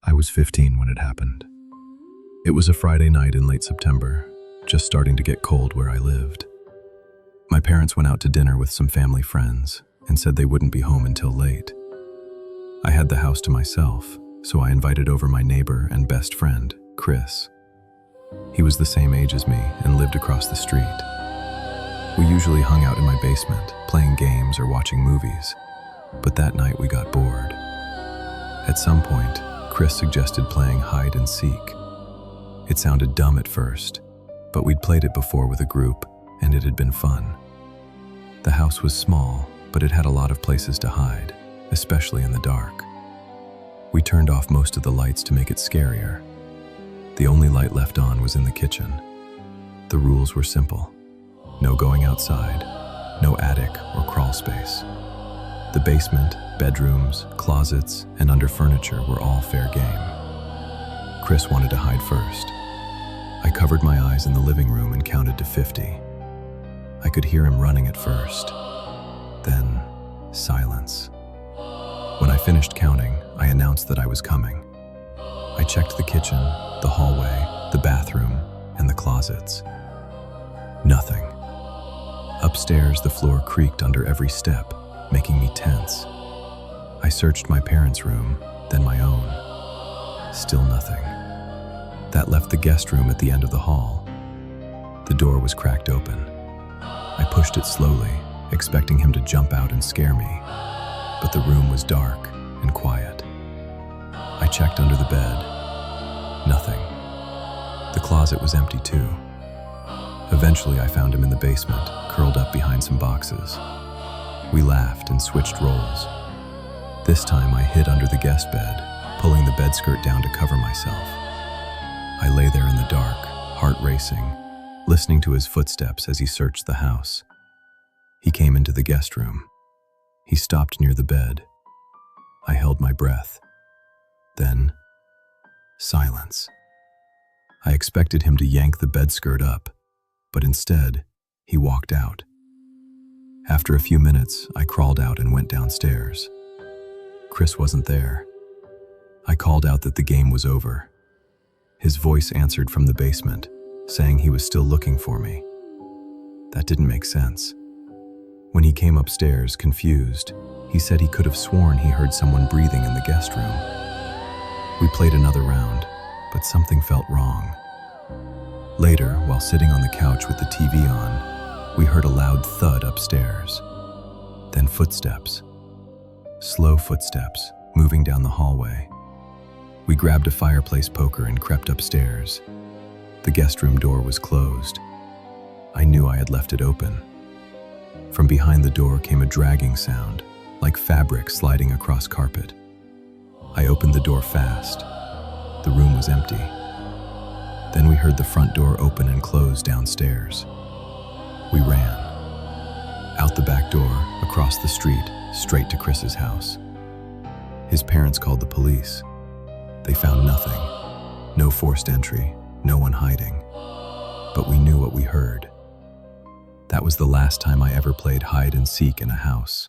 I was 15 when it happened. It was a Friday night in late September, just starting to get cold where I lived. My parents went out to dinner with some family friends and said they wouldn't be home until late. I had the house to myself, so I invited over my neighbor and best friend, Chris. He was the same age as me and lived across the street. We usually hung out in my basement, playing games or watching movies, but that night we got bored. At some point, Chris suggested playing hide and seek. It sounded dumb at first, but we'd played it before with a group, and it had been fun. The house was small, but it had a lot of places to hide, especially in the dark. We turned off most of the lights to make it scarier. The only light left on was in the kitchen. The rules were simple. No going outside, no attic or crawl space. The basement, bedrooms, closets, and under furniture were all fair game. Chris wanted to hide first. I covered my eyes in the living room and counted to 50. I could hear him running at first. Then, silence. When I finished counting, I announced that I was coming. I checked the kitchen, the hallway, the bathroom, and the closets. Nothing. Upstairs, the floor creaked under every step, making me tense. I searched my parents' room, then my own. Still nothing. That left the guest room at the end of the hall. The door was cracked open. I pushed it slowly, expecting him to jump out and scare me, but the room was dark and quiet. I checked under the bed. Nothing. The closet was empty too. Eventually, I found him in the basement, curled up behind some boxes. We laughed and switched roles. This time, I hid under the guest bed, pulling the bed skirt down to cover myself. I lay there in the dark, heart racing, listening to his footsteps as he searched the house. He came into the guest room. He stopped near the bed. I held my breath. Then, silence. I expected him to yank the bed skirt up, but instead, he walked out. After a few minutes, I crawled out and went downstairs. Chris wasn't there. I called out that the game was over. His voice answered from the basement, saying he was still looking for me. That didn't make sense. When he came upstairs, confused, he said he could have sworn he heard someone breathing in the guest room. We played another round, but something felt wrong. Later, while sitting on the couch with the TV on, we heard a loud thud upstairs. Then footsteps. Slow footsteps, moving down the hallway. We grabbed a fireplace poker and crept upstairs. The guest room door was closed. I knew I had left it open. From behind the door came a dragging sound, like fabric sliding across carpet. I opened the door fast. The room was empty. Then we heard the front door open and close downstairs. We ran. Out the back door, across the street, straight to Chris's house. His parents called the police. They found nothing. No forced entry, no one hiding. But we knew what we heard. That was the last time I ever played hide and seek in a house.